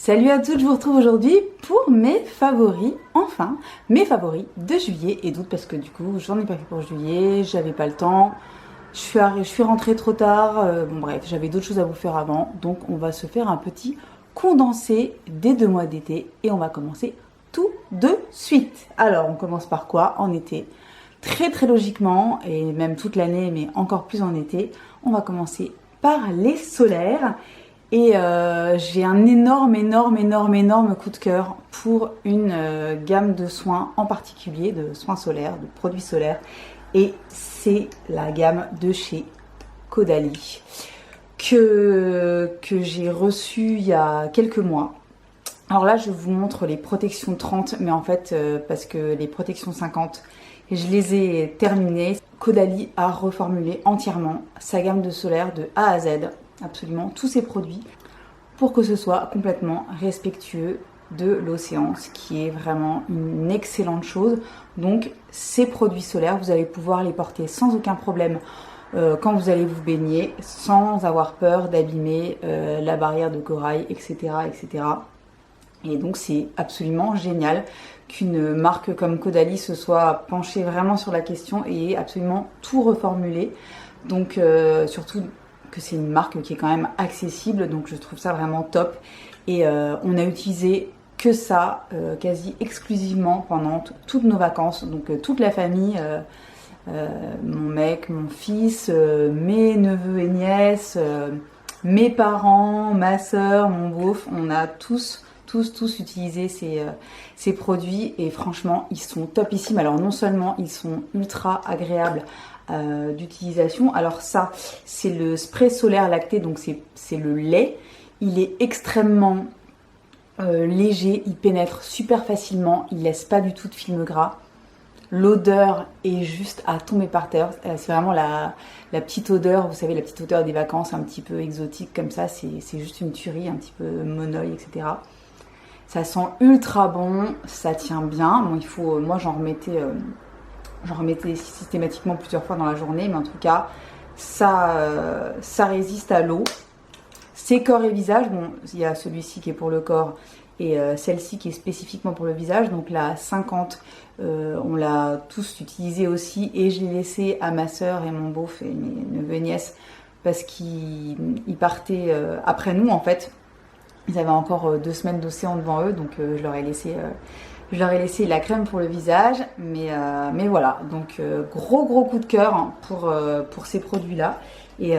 Salut à toutes, je vous retrouve aujourd'hui pour mes favoris, enfin, mes favoris de juillet et d'août parce que du coup j'en ai pas fait pour juillet, j'avais pas le temps, je suis rentrée trop tard, bon bref, j'avais d'autres choses à vous faire avant, donc on va se faire un petit condensé des 2 mois d'été et on va commencer tout de suite. Alors on commence par quoi? En été. Très logiquement, et même toute l'année, mais encore plus en été, on va commencer par les solaires. Et j'ai un énorme coup de cœur pour une gamme de soins en particulier, de soins solaires, de produits solaires. Et c'est la gamme de chez Caudalie que j'ai reçue il y a quelques mois. Alors là, je vous montre les protections 30, mais en fait, parce que les protections 50, je les ai terminées. Caudalie a reformulé entièrement sa gamme de solaire de A à Z, absolument tous ses produits, pour que ce soit complètement respectueux de l'océan, ce qui est vraiment une excellente chose. Donc ces produits solaires, vous allez pouvoir les porter sans aucun problème quand vous allez vous baigner, sans avoir peur d'abîmer la barrière de corail, etc. etc. Et donc c'est absolument génial qu'une marque comme Caudalie se soit penchée vraiment sur la question et ait absolument tout reformulé. Donc surtout que c'est une marque qui est quand même accessible, donc je trouve ça vraiment top. Et on a utilisé que ça quasi exclusivement pendant toutes nos vacances, donc toute la famille, mon mec, mon fils, mes neveux et nièces, mes parents, ma soeur, mon beauf, on a tous utilisé ces produits et franchement ils sont topissimes. Alors non seulement ils sont ultra agréables d'utilisation, alors ça c'est le spray solaire lacté, donc c'est le lait, il est extrêmement léger, il pénètre super facilement, il laisse pas du tout de film gras. L'odeur est juste à tomber par terre. C'est vraiment la petite odeur, vous savez, la petite odeur des vacances un petit peu exotique comme ça, c'est juste une tuerie, un petit peu monoï, etc. Ça sent ultra bon, ça tient bien. Bon, il faut, moi j'en remettais systématiquement plusieurs fois dans la journée, mais en tout cas, ça résiste à l'eau. C'est corps et visage, bon, il y a celui-ci qui est pour le corps et celle-ci qui est spécifiquement pour le visage. Donc la 50, on l'a tous utilisé aussi et je l'ai laissé à ma soeur et mon beauf et mes neveux et nièces parce qu'ils partaient après nous en fait. Ils avaient encore 2 semaines d'océan devant eux, donc je leur ai laissé la crème pour le visage, mais voilà, donc gros coup de cœur hein, pour ces produits-là. Et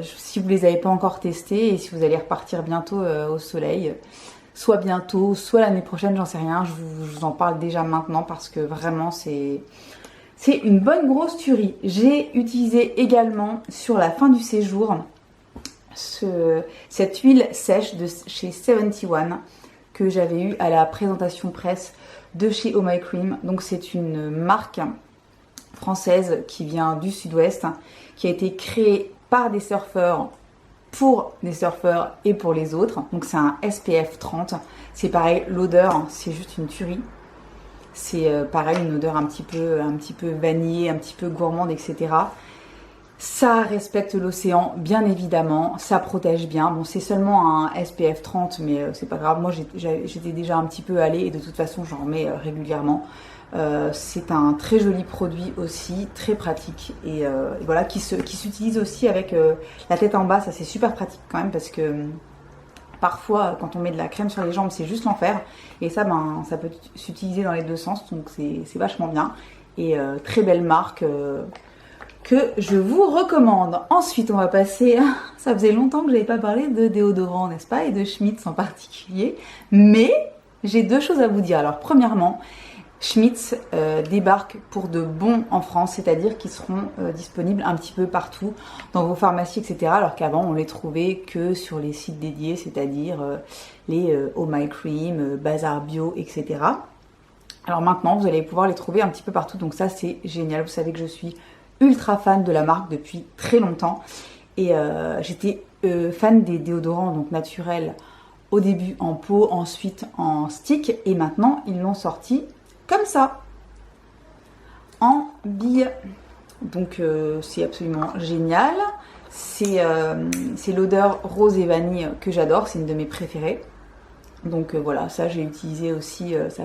si vous les avez pas encore testés et si vous allez repartir bientôt au soleil, soit bientôt, soit l'année prochaine, j'en sais rien, je vous en parle déjà maintenant parce que vraiment c'est une bonne grosse tuerie. J'ai utilisé également sur la fin du séjour cette huile sèche de chez 71 que j'avais eu à la présentation presse de chez Oh My Cream. Donc c'est une marque française qui vient du sud-ouest, qui a été créée par des surfeurs pour des surfeurs et pour les autres. Donc c'est un SPF 30. C'est pareil, l'odeur, c'est juste une tuerie. C'est pareil, une odeur un petit peu vanillée, un petit peu gourmande, etc. Ça respecte l'océan, bien évidemment, ça protège bien. Bon, c'est seulement un SPF 30, mais c'est pas grave. Moi, j'étais déjà un petit peu allée et de toute façon, j'en remets régulièrement. C'est un très joli produit aussi, très pratique et voilà, qui s'utilise aussi avec la tête en bas. Ça, c'est super pratique quand même parce que parfois, quand on met de la crème sur les jambes, c'est juste l'enfer. Et ça, ça peut s'utiliser dans les deux sens, donc c'est vachement bien. Et très belle marque. Que je vous recommande. Ensuite, on va passer... Ça faisait longtemps que je n'avais pas parlé de déodorant, n'est-ce pas? Et de Schmitz en particulier. Mais j'ai 2 choses à vous dire. Alors, premièrement, Schmitz débarque pour de bon en France, c'est-à-dire qu'ils seront disponibles un petit peu partout dans vos pharmacies, etc. Alors qu'avant, on les trouvait que sur les sites dédiés, c'est-à-dire les Oh My Cream, Bazar Bio, etc. Alors maintenant, vous allez pouvoir les trouver un petit peu partout. Donc ça, c'est génial. Vous savez que je suis ultra fan de la marque depuis très longtemps et j'étais fan des déodorants donc naturels au début en pot, ensuite en stick et maintenant ils l'ont sorti comme ça en bille, donc c'est absolument génial. C'est l'odeur rose et vanille que j'adore, c'est une de mes préférées. Donc voilà, ça j'ai utilisé aussi, ça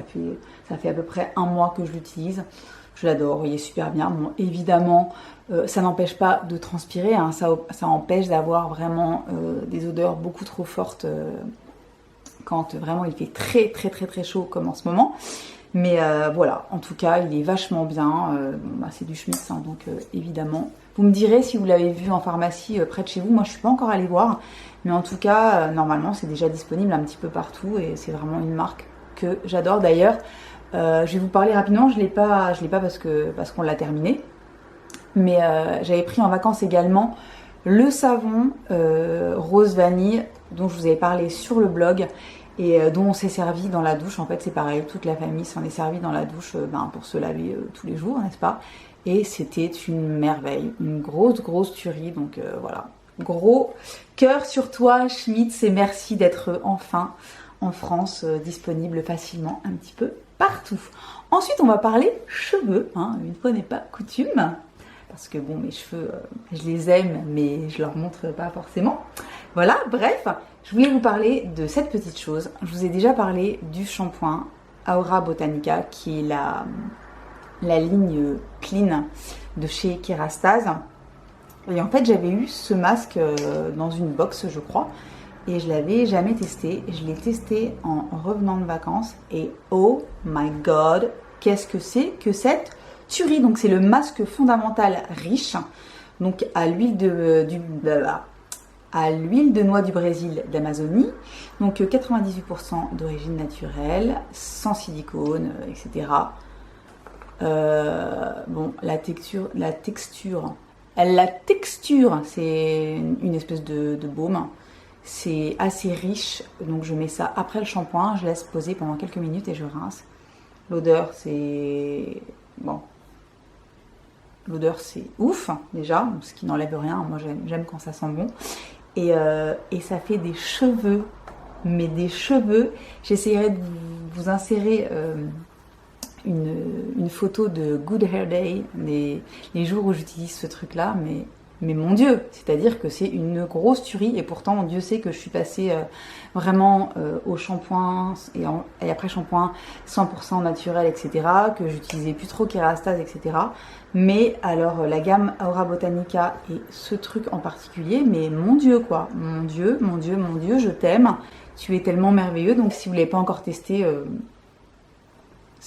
fait à peu près un mois que je l'utilise. Je l'adore, il est super bien. Bon, évidemment, ça n'empêche pas de transpirer, hein, ça empêche d'avoir vraiment des odeurs beaucoup trop fortes quand vraiment il fait très très très très chaud comme en ce moment. Mais voilà, en tout cas, il est vachement bien. Bon, bah, c'est du Schmitz, hein, donc évidemment. Vous me direz si vous l'avez vu en pharmacie près de chez vous. Moi, je suis pas encore allée voir. Mais en tout cas, normalement, c'est déjà disponible un petit peu partout. Et c'est vraiment une marque que j'adore. D'ailleurs, je vais vous parler rapidement. Je l'ai pas parce qu'on l'a terminé. Mais j'avais pris en vacances également le savon rose vanille dont je vous avais parlé sur le blog et dont on s'est servi dans la douche. En fait, c'est pareil, toute la famille s'en est servi dans la douche pour se laver tous les jours, n'est-ce pas? Et c'était une merveille, une grosse tuerie. Donc voilà, gros cœur sur toi, Schmitz, et merci d'être enfin en France, disponible facilement un petit peu partout. Ensuite, on va parler cheveux, hein, une fois n'est pas coutume. Parce que bon, mes cheveux, je les aime, mais je leur montre pas forcément. Voilà, bref, je voulais vous parler de cette petite chose. Je vous ai déjà parlé du shampoing Aura Botanica, qui est la ligne clean de chez Kerastase. Et en fait, j'avais eu ce masque dans une box, je crois, et je l'avais jamais testé. Je l'ai testé en revenant de vacances, et oh my god, qu'est-ce que c'est que cette tuerie. Donc c'est le masque fondamental riche, donc à l'huile de noix du Brésil d'Amazonie, donc 98% d'origine naturelle, sans silicone, etc. Bon, la texture, c'est une espèce de baume. C'est assez riche, donc je mets ça après le shampoing, je laisse poser pendant quelques minutes et je rince. L'odeur, c'est bon. L'odeur c'est ouf déjà, ce qui n'enlève rien, moi j'aime quand ça sent bon. Et ça fait des cheveux, mais des cheveux. J'essaierai de vous insérer une photo de Good Hair Day, les jours où j'utilise ce truc là, mais mon Dieu, c'est-à-dire que c'est une grosse tuerie et pourtant Dieu sait que je suis passée vraiment au shampoing et après shampoing 100% naturel, etc., que j'utilisais plus trop Kerastase, etc. Mais alors la gamme Aura Botanica et ce truc en particulier, mais mon Dieu quoi, mon Dieu, je t'aime, tu es tellement merveilleux. Donc si vous ne l'avez pas encore testé,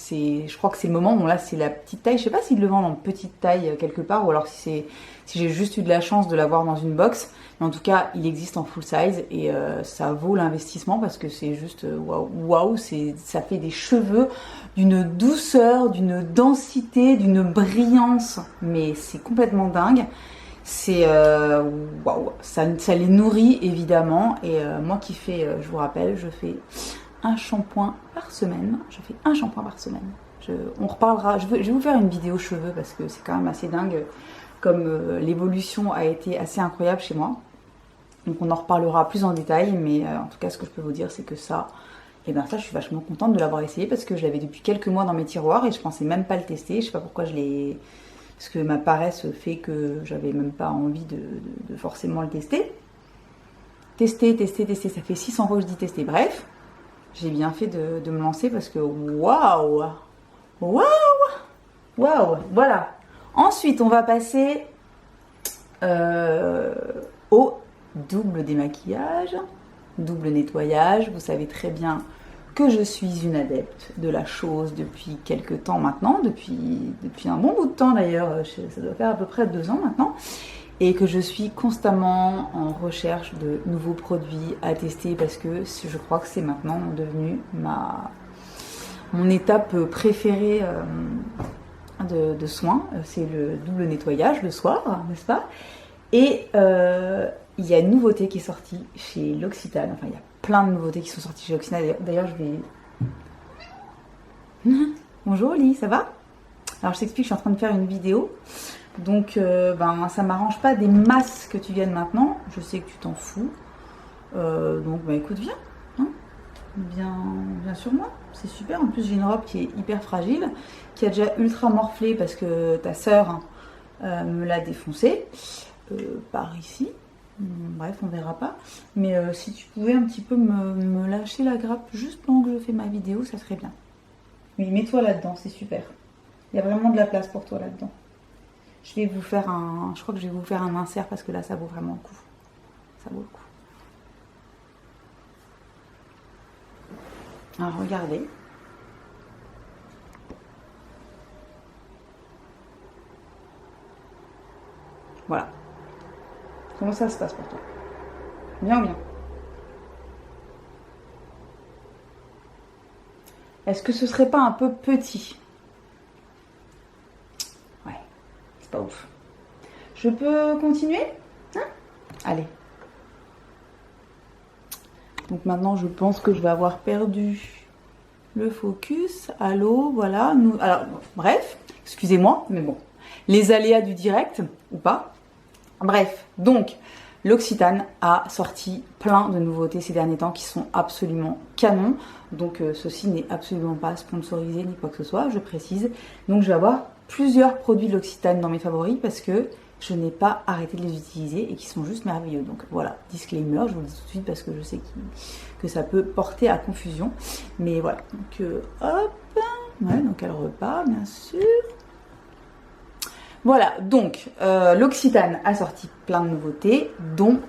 je crois que c'est le moment. Bon là c'est la petite taille, je sais pas s'ils le vendent en petite taille quelque part ou alors si j'ai juste eu de la chance de l'avoir dans une box, mais en tout cas il existe en full size et ça vaut l'investissement parce que c'est juste waouh, ça fait des cheveux d'une douceur, d'une densité, d'une brillance, mais c'est complètement dingue. C'est waouh, ça les nourrit évidemment et moi qui fais, je vous rappelle, je fais un shampoing par semaine. On reparlera, je vais vous faire une vidéo cheveux parce que c'est quand même assez dingue comme l'évolution a été assez incroyable chez moi. Donc on en reparlera plus en détail, mais en tout cas ce que je peux vous dire c'est que ça, et bien ça je suis vachement contente de l'avoir essayé parce que je l'avais depuis quelques mois dans mes tiroirs et je pensais même pas le tester. Je sais pas pourquoi parce que ma paresse fait que j'avais même pas envie de forcément le tester. Tester, ça fait 600 fois que je dis tester, bref. J'ai bien fait de me lancer parce que waouh, voilà. Ensuite, on va passer au double démaquillage, double nettoyage. Vous savez très bien que je suis une adepte de la chose depuis quelques temps maintenant, depuis un bon bout de temps d'ailleurs, ça doit faire à peu près 2 ans maintenant. Et que je suis constamment en recherche de nouveaux produits à tester parce que je crois que c'est maintenant devenu mon étape préférée de soins. C'est le double nettoyage le soir, n'est-ce pas? Et il y a une nouveauté qui est sortie chez L'Occitane. Enfin, il y a plein de nouveautés qui sont sorties chez L'Occitane. D'ailleurs, je vais... Bonjour Oli, ça va? Alors, je t'explique, je suis en train de faire une vidéo. Donc ça m'arrange pas des masses que tu viennes maintenant. Je sais que tu t'en fous. Donc écoute, viens. Hein, viens sur moi. C'est super. En plus j'ai une robe qui est hyper fragile, qui a déjà ultra morflé parce que ta sœur me l'a défoncée. Par ici. Bref, on verra pas. Mais si tu pouvais un petit peu me lâcher la grappe juste pendant que je fais ma vidéo, ça serait bien. Oui, mets-toi là-dedans, c'est super. Il y a vraiment de la place pour toi là-dedans. Je vais vous faire je crois que je vais vous faire un insert parce que là, ça vaut vraiment le coup. Ça vaut le coup. Alors, regardez. Voilà. Comment ça se passe pour toi? Bien ou bien? Est-ce que ce serait pas un peu petit? Ouais, c'est pas ouf. Je peux continuer? Hein? Allez. Donc maintenant, je pense que je vais avoir perdu le focus. Allô, voilà. Alors, bref, excusez-moi, mais bon. Les aléas du direct, ou pas. Bref, donc, l'Occitane a sorti plein de nouveautés ces derniers temps qui sont absolument canons. Donc, ceci n'est absolument pas sponsorisé ni quoi que ce soit, je précise. Donc, je vais avoir plusieurs produits de l'Occitane dans mes favoris parce que je n'ai pas arrêté de les utiliser et qui sont juste merveilleux. Donc voilà, disclaimer, je vous le dis tout de suite parce que je sais que ça peut porter à confusion. Mais voilà, donc hop, ouais, donc elle repart bien sûr. Voilà, donc l'Occitane a sorti plein de nouveautés, dont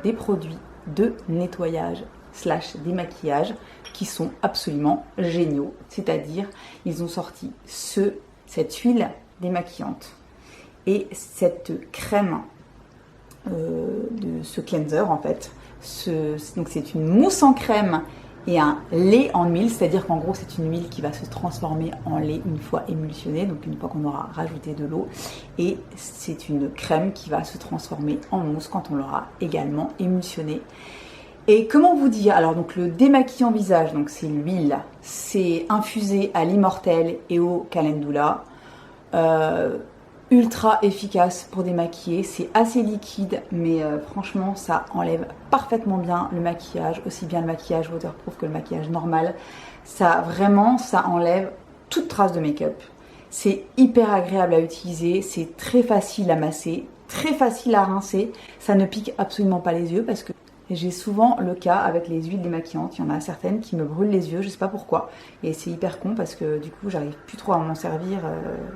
des produits de nettoyage / démaquillage qui sont absolument géniaux. C'est-à-dire, ils ont sorti cette huile démaquillante et cette crème de ce cleanser en fait. Donc c'est une mousse en crème et un lait en huile, c'est-à-dire qu'en gros c'est une huile qui va se transformer en lait une fois émulsionnée, donc une fois qu'on aura rajouté de l'eau, et c'est une crème qui va se transformer en mousse quand on l'aura également émulsionnée. Et comment vous dire, alors donc le démaquillant visage, donc c'est l'huile, c'est infusé à l'immortel et au calendula. Ultra efficace pour démaquiller, c'est assez liquide mais franchement ça enlève parfaitement bien le maquillage, aussi bien le maquillage waterproof que le maquillage normal. Ça enlève toute trace de make-up. C'est hyper agréable à utiliser, c'est très facile à masser, très facile à rincer, ça ne pique absolument pas les yeux parce que j'ai souvent le cas avec les huiles démaquillantes, il y en a certaines qui me brûlent les yeux, je sais pas pourquoi. Et c'est hyper con parce que du coup j'arrive plus trop à m'en servir,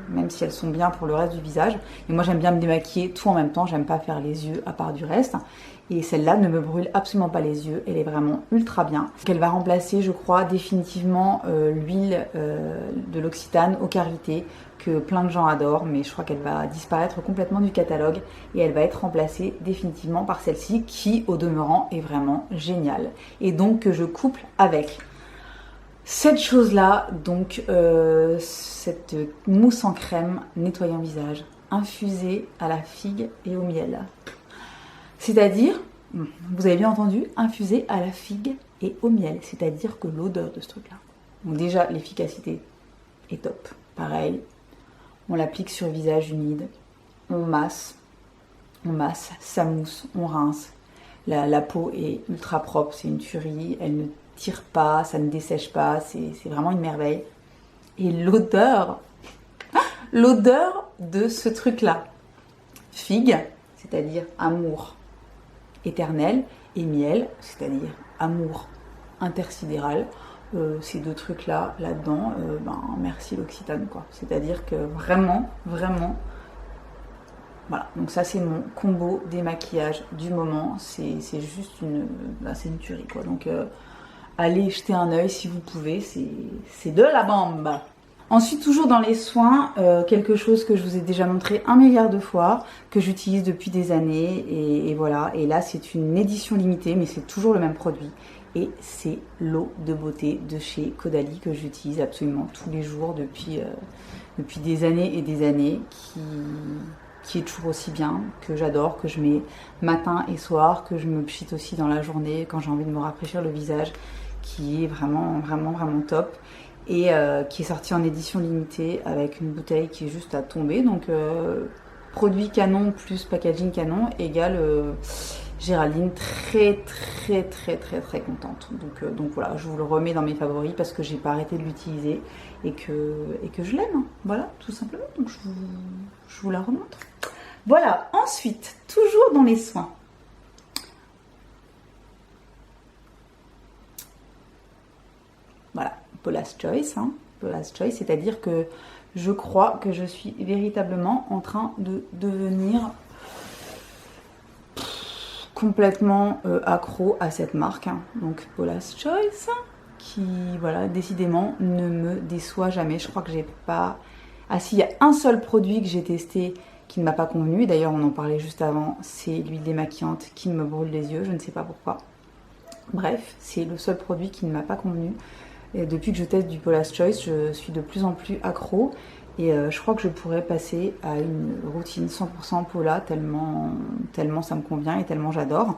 même si elles sont bien pour le reste du visage. Et moi j'aime bien me démaquiller tout en même temps, j'aime pas faire les yeux à part du reste. Et celle-là ne me brûle absolument pas les yeux, elle est vraiment ultra bien. Elle va remplacer, je crois, définitivement l'huile de l'Occitane au karité, que plein de gens adorent, mais je crois qu'elle va disparaître complètement du catalogue et elle va être remplacée définitivement par celle-ci qui, au demeurant, est vraiment géniale. Et donc que je couple avec cette chose-là, donc cette mousse en crème nettoyant visage, infusée à la figue et au miel. C'est-à-dire, vous avez bien entendu, infusée à la figue et au miel, c'est-à-dire que l'odeur de ce truc-là. Donc déjà, l'efficacité est top. Pareil, on l'applique sur le visage humide, on masse, ça mousse, on rince. La peau est ultra propre, c'est une tuerie, elle ne tire pas, ça ne dessèche pas, c'est vraiment une merveille. Et l'odeur de ce truc-là, figue, c'est-à-dire amour éternel, et miel, c'est-à-dire amour intersidéral. Ces deux trucs là-dedans, merci l'Occitane quoi. C'est-à-dire que vraiment, voilà. Donc ça c'est mon combo démaquillage du moment. C'est juste c'est une tuerie quoi. Donc allez jeter un œil si vous pouvez. C'est de la bombe. Ensuite, toujours dans les soins, quelque chose que je vous ai déjà montré 1 milliard de fois, que j'utilise depuis des années, et voilà. Et là, c'est une édition limitée, mais c'est toujours le même produit. Et c'est l'eau de beauté de chez Caudalie que j'utilise absolument tous les jours depuis des années et des années, qui est toujours aussi bien, que j'adore, que je mets matin et soir, que je me pchite aussi dans la journée quand j'ai envie de me rafraîchir le visage, qui est vraiment top. Et qui est sorti en édition limitée avec une bouteille qui est juste à tomber. Donc produit canon plus packaging canon égale Géraldine très contente. Donc voilà, je vous le remets dans mes favoris parce que j'ai pas arrêté de l'utiliser et que je l'aime. Voilà, tout simplement. Donc je vous la remontre. Voilà, ensuite, toujours dans les soins. Paula's Choice, hein, Paula's Choice, c'est-à-dire que je crois que je suis véritablement en train de devenir complètement accro à cette marque, hein. Donc Paula's Choice, qui, voilà, décidément ne me déçoit jamais. Je crois que j'ai pas... Ah si, il y a un seul produit que j'ai testé qui ne m'a pas convenu, d'ailleurs on en parlait juste avant, c'est l'huile démaquillante qui me brûle les yeux, je ne sais pas pourquoi. Bref, c'est le seul produit qui ne m'a pas convenu. Et depuis que je teste du Paula's Choice, je suis de plus en plus accro. Et je crois que je pourrais passer à une routine 100% Paula, tellement ça me convient et tellement j'adore.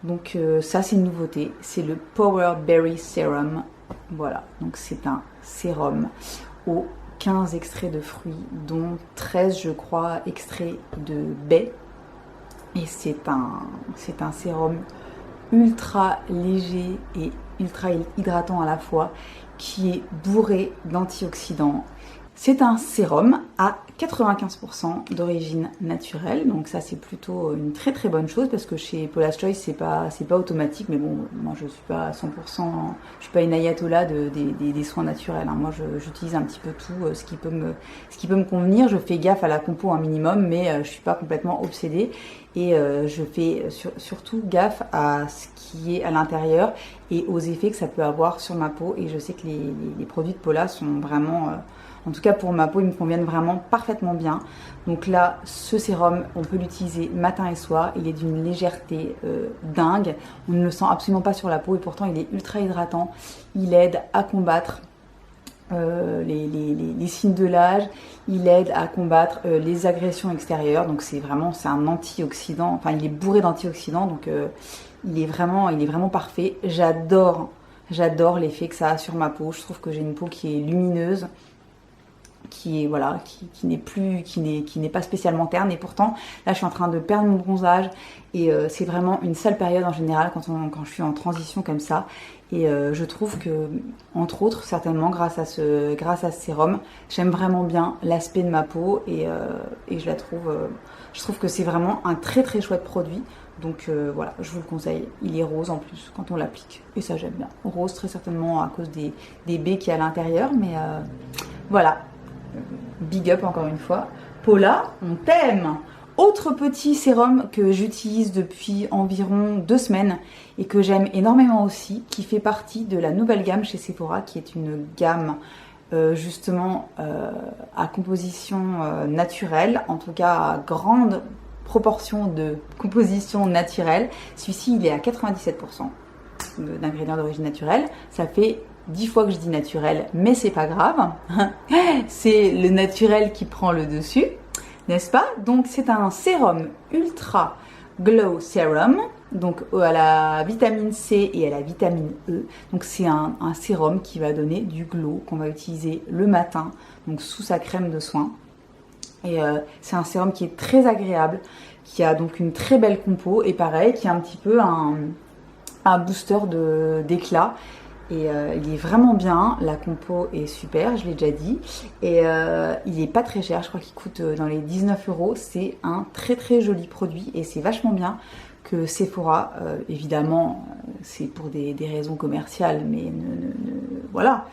Donc ça, c'est une nouveauté. C'est le Power Berry Serum. Voilà, donc c'est un sérum aux 15 extraits de fruits, dont 13, je crois, extraits de baies. Et c'est un sérum ultra léger et ultra hydratant à la fois, qui est bourré d'antioxydants. C'est un sérum à 95% d'origine naturelle, donc ça c'est plutôt une très très bonne chose, parce que chez Paula's Choice c'est pas automatique, mais bon, moi je suis pas à 100%, je suis pas une ayatollah des soins naturels, hein. Moi j'utilise un petit peu tout ce qui peut me convenir. Je fais gaffe à la compo un minimum, mais je suis pas complètement obsédée, et je fais surtout gaffe à ce qui est à l'intérieur et aux effets que ça peut avoir sur ma peau, et je sais que les produits de Paula sont vraiment... en tout cas pour ma peau, ils me conviennent vraiment parfaitement bien. Donc là, ce sérum, on peut l'utiliser matin et soir. Il est d'une légèreté dingue. On ne le sent absolument pas sur la peau, et pourtant il est ultra hydratant. Il aide à combattre les signes de l'âge. Il aide à combattre les agressions extérieures. Donc c'est un antioxydant. Enfin, il est bourré d'antioxydants. Donc il est vraiment parfait. J'adore l'effet que ça a sur ma peau. Je trouve que j'ai une peau qui est lumineuse, qui n'est pas spécialement terne, et pourtant là je suis en train de perdre mon bronzage, et c'est vraiment une sale période en général quand je suis en transition comme ça, et je trouve que, entre autres, certainement grâce à ce sérum, j'aime vraiment bien l'aspect de ma peau, et je trouve que c'est vraiment un très très chouette produit. Donc voilà, je vous le conseille. Il est rose en plus quand on l'applique, et ça j'aime bien. Rose très certainement à cause des baies qu'il y a à l'intérieur, mais voilà. Big up encore une fois. Paula, on t'aime. Autre petit sérum que j'utilise depuis environ 2 semaines et que j'aime énormément aussi, qui fait partie de la nouvelle gamme chez Sephora, qui est une gamme justement à composition naturelle, en tout cas à grande proportion de composition naturelle. Celui-ci, il est à 97% d'ingrédients d'origine naturelle. Ça fait 10 fois que je dis naturel, mais c'est pas grave. C'est le naturel qui prend le dessus, n'est-ce pas? Donc c'est un sérum Ultra Glow Serum, donc à la vitamine C et à la vitamine E. Donc c'est un sérum qui va donner du glow, qu'on va utiliser le matin, donc sous sa crème de soin. Et c'est un sérum qui est très agréable, qui a donc une très belle compo, et pareil, qui a un petit peu un booster d'éclat. Et il est vraiment bien, la compo est super, je l'ai déjà dit, et il est pas très cher, je crois qu'il coûte dans les 19 €. C'est un très très joli produit, et c'est vachement bien que Sephora, évidemment c'est pour des raisons commerciales, mais voilà,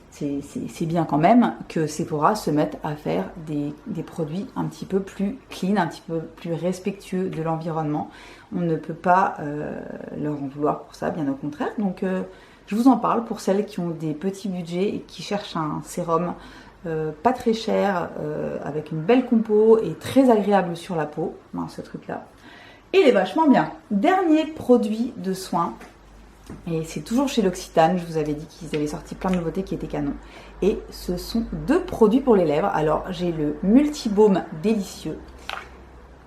c'est bien quand même que Sephora se mette à faire des produits un petit peu plus clean, un petit peu plus respectueux de l'environnement. On ne peut pas leur en vouloir pour ça, bien au contraire. Donc je vous en parle pour celles qui ont des petits budgets et qui cherchent un sérum pas très cher, avec une belle compo et très agréable sur la peau. Ben, ce truc-là, il est vachement bien. Dernier produit de soin, et c'est toujours chez L'Occitane. Je vous avais dit qu'ils avaient sorti plein de nouveautés qui étaient canon. Et ce sont 2 produits pour les lèvres. Alors j'ai le Multibaume Délicieux,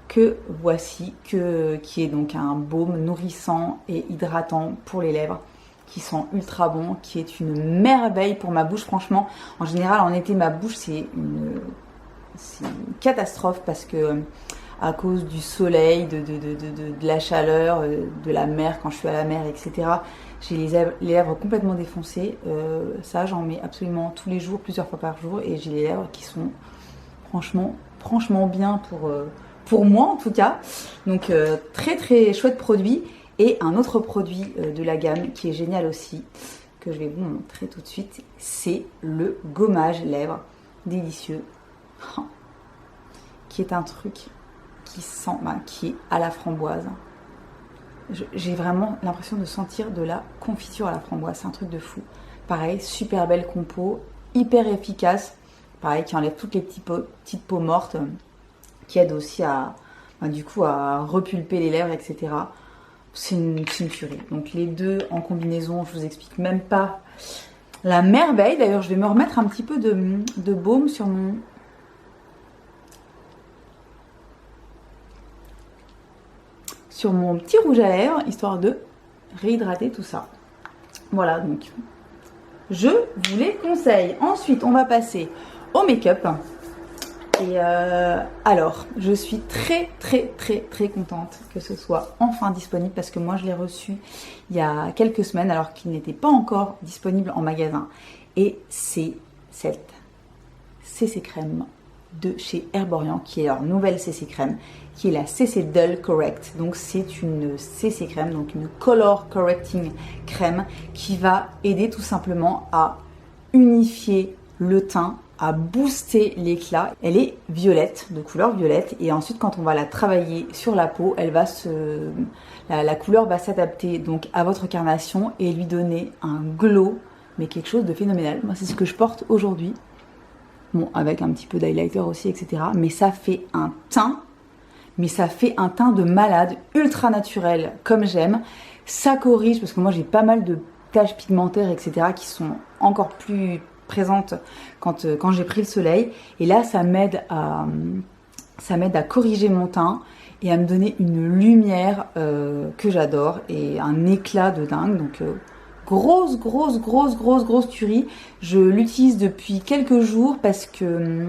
que voici, qui est donc un baume nourrissant et hydratant pour les lèvres, qui sent ultra bon, qui est une merveille pour ma bouche. Franchement, en général en été, ma bouche c'est une catastrophe, parce que à cause du soleil, de la chaleur, de la mer quand je suis à la mer, etc. J'ai les lèvres complètement défoncées. Ça, j'en mets absolument tous les jours, plusieurs fois par jour, et j'ai les lèvres qui sont franchement bien pour moi en tout cas. Donc très très chouette produit. Et un autre produit de la gamme qui est génial aussi, que je vais vous montrer tout de suite, c'est le gommage lèvres délicieux, qui est un truc qui sent, qui est à la framboise. J'ai vraiment l'impression de sentir de la confiture à la framboise, c'est un truc de fou. Pareil, super belle compo, hyper efficace, pareil, qui enlève toutes les petites peaux mortes, qui aide aussi à, du coup, à repulper les lèvres, etc. C'est une tuerie. Donc les deux en combinaison, je vous explique même pas la merveille. D'ailleurs, je vais me remettre un petit peu de baume sur mon petit rouge à lèvres, histoire de réhydrater tout ça. Voilà, donc je vous les conseille. Ensuite, on va passer au make-up. Et alors, je suis très contente que ce soit enfin disponible parce que moi je l'ai reçu il y a quelques semaines alors qu'il n'était pas encore disponible en magasin. Et c'est cette CC crème de chez Herborian qui est leur nouvelle CC crème, qui est la CC Dull Correct. Donc c'est une CC crème, donc une Color Correcting crème qui va aider tout simplement à unifier le teint, à booster l'éclat. Elle est violette, de couleur violette, et ensuite quand on va la travailler sur la peau, elle va la couleur va s'adapter donc à votre carnation et lui donner un glow, mais quelque chose de phénoménal. Moi c'est ce que je porte aujourd'hui. Bon, avec un petit peu d'highlighter aussi, etc. Mais ça fait un teint, de malade, ultra naturel, comme j'aime. Ça corrige, parce que moi j'ai pas mal de taches pigmentaires, etc. qui sont encore plus présentes quand j'ai pris le soleil. Et là, ça m'aide à corriger mon teint et à me donner une lumière que j'adore et un éclat de dingue. Donc, grosse tuerie. Je l'utilise depuis quelques jours parce que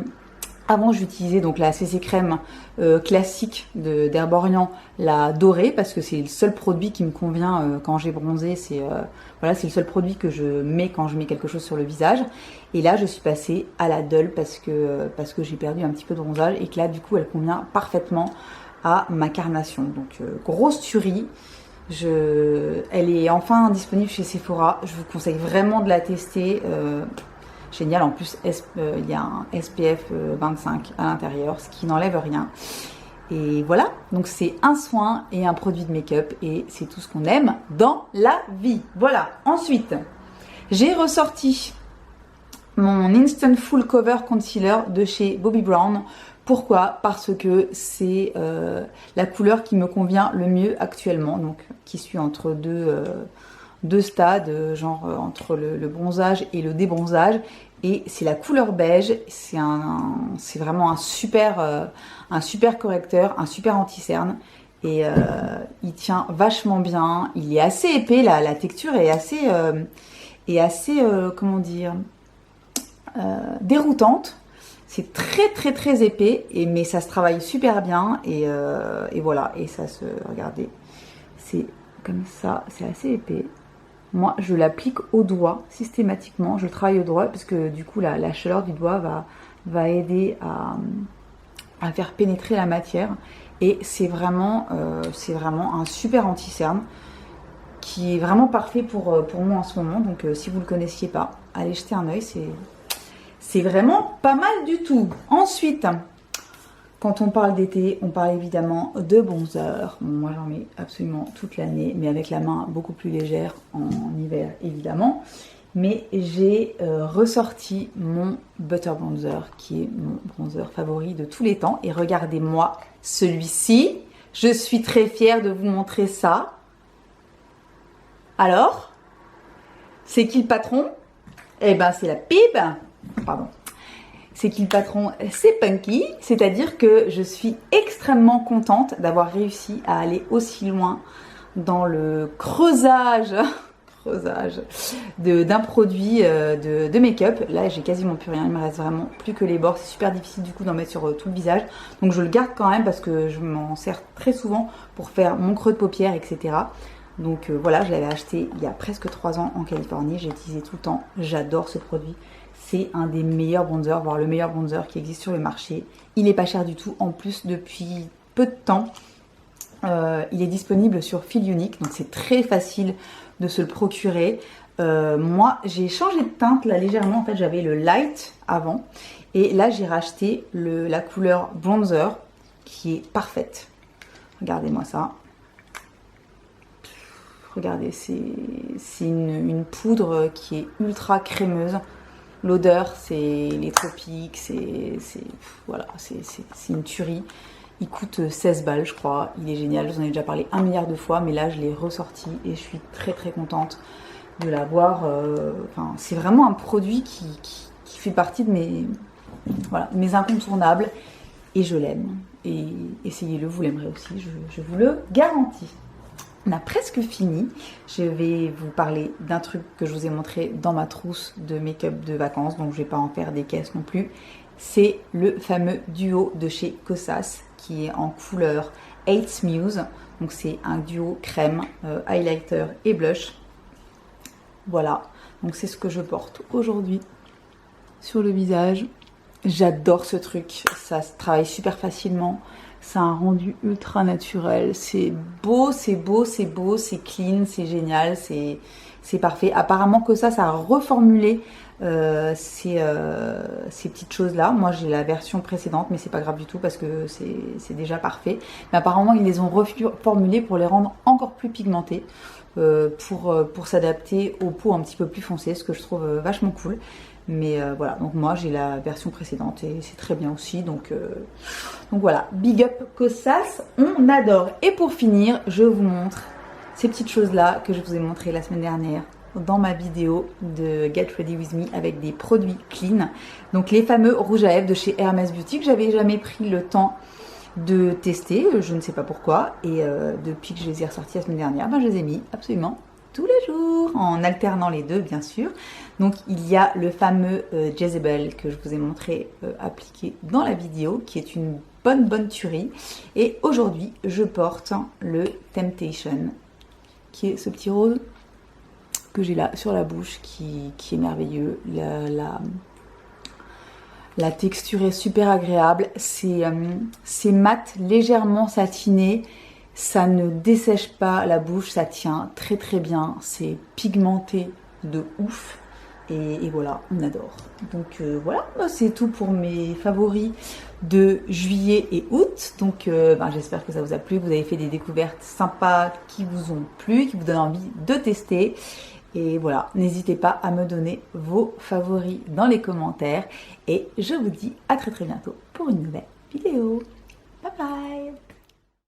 avant j'utilisais donc la CC crème classique d'Herborian, la dorée, parce que c'est le seul produit qui me convient quand j'ai bronzé. C'est voilà, c'est le seul produit que je mets quand je mets quelque chose sur le visage. Et là je suis passée à la Dull parce que j'ai perdu un petit peu de bronzage et que là du coup elle convient parfaitement à ma carnation. Donc grosse tuerie. Elle est enfin disponible chez Sephora. Je vous conseille vraiment de la tester. Génial. En plus, il y a un SPF 25 à l'intérieur, ce qui n'enlève rien. Et voilà. Donc, c'est un soin et un produit de make-up. Et c'est tout ce qu'on aime dans la vie. Voilà. Ensuite, j'ai ressorti mon Instant Full Cover Concealer de chez Bobbi Brown. Pourquoi? Parce que c'est la couleur qui me convient le mieux actuellement, donc qui suit entre deux stades, genre entre le bronzage et le débronzage. Et c'est la couleur beige, c'est vraiment un super correcteur, un super anti-cerne. Et il tient vachement bien, il est assez épais, la texture est assez comment dire, déroutante. C'est très épais, mais ça se travaille super bien. Et voilà, et ça se... Regardez, c'est comme ça, c'est assez épais. Moi, je l'applique au doigt, systématiquement. Je le travaille au doigt, parce que du coup, la chaleur du doigt va aider à faire pénétrer la matière. Et c'est vraiment un super anti-cerne qui est vraiment parfait pour moi en ce moment. Donc, si vous ne le connaissiez pas, allez jeter un œil, c'est vraiment pas mal du tout. Ensuite, quand on parle d'été, on parle évidemment de bronzer. Moi, j'en mets absolument toute l'année, mais avec la main beaucoup plus légère en hiver, évidemment. Mais j'ai ressorti mon Butter Bronzer, qui est mon bronzer favori de tous les temps. Et regardez-moi celui-ci. Je suis très fière de vous montrer ça. Alors, c'est qui le patron? Eh ben, c'est la pib. Pardon. C'est qui le patron? C'est Punky. C'est-à-dire que je suis extrêmement contente d'avoir réussi à aller aussi loin dans le creusage d'un produit de make-up. Là, j'ai quasiment plus rien. Il me reste vraiment plus que les bords. C'est super difficile du coup d'en mettre sur tout le visage. Donc, je le garde quand même parce que je m'en sers très souvent pour faire mon creux de paupières, etc. Donc, voilà, je l'avais acheté il y a presque 3 ans en Californie. J'ai utilisé tout le temps. J'adore ce produit. C'est un des meilleurs bronzers, voire le meilleur bronzer qui existe sur le marché. Il n'est pas cher du tout. En plus, depuis peu de temps, Il est disponible sur fil unique, donc c'est très facile de se le procurer. Moi, j'ai changé de teinte là légèrement. En fait, j'avais le light avant. Et là, j'ai racheté la couleur bronzer qui est parfaite. Regardez-moi ça. Regardez, c'est une poudre qui est ultra crémeuse. L'odeur, c'est les tropiques, voilà, c'est une tuerie. Il coûte 16 balles, je crois. Il est génial, je vous en ai déjà parlé 1 milliard de fois, mais là, je l'ai ressorti et je suis très très contente de l'avoir. Enfin, c'est vraiment un produit qui fait partie de mes incontournables et je l'aime. Et essayez-le, vous l'aimerez aussi, je vous le garantis. On a presque fini. Je vais vous parler d'un truc que je vous ai montré dans ma trousse de make-up de vacances, donc je ne vais pas en faire des caisses non plus. C'est le fameux duo de chez Kosas qui est en couleur Hates Muse. Donc c'est un duo crème, highlighter et blush. Voilà, donc c'est ce que je porte aujourd'hui sur le visage. J'adore ce truc, ça se travaille super facilement. C'est un rendu ultra naturel, c'est beau, c'est beau, c'est beau, c'est clean, c'est génial, c'est parfait. Apparemment que ça a reformulé ces petites choses-là. Moi j'ai la version précédente, mais c'est pas grave du tout parce que c'est déjà parfait. Mais apparemment ils les ont reformulés pour les rendre encore plus pigmentés, pour s'adapter aux peaux un petit peu plus foncées, ce que je trouve vachement cool. Mais voilà, donc moi j'ai la version précédente et c'est très bien aussi. Donc voilà, big up Kosas, on adore. Et pour finir, je vous montre ces petites choses-là que je vous ai montrées la semaine dernière dans ma vidéo de Get Ready With Me avec des produits clean. Donc les fameux rouges à lèvres de chez Hermès Beauty que j'avais jamais pris le temps de tester, je ne sais pas pourquoi. Et depuis que je les ai ressortis la semaine dernière, ben, je les ai mis absolument tous les jours, en alternant les deux bien sûr. Donc il y a le fameux Jezebel que je vous ai montré appliqué dans la vidéo, qui est une bonne tuerie. Et aujourd'hui je porte le Temptation, qui est ce petit rose que j'ai là sur la bouche, qui est merveilleux. La texture est super agréable, c'est mat, légèrement satiné. Ça ne dessèche pas la bouche, ça tient très très bien, c'est pigmenté de ouf et voilà, on adore. Donc voilà, c'est tout pour mes favoris de juillet et août. Donc j'espère que ça vous a plu, que vous avez fait des découvertes sympas qui vous ont plu, qui vous donnent envie de tester. Et voilà, n'hésitez pas à me donner vos favoris dans les commentaires et je vous dis à très très bientôt pour une nouvelle vidéo. Bye bye!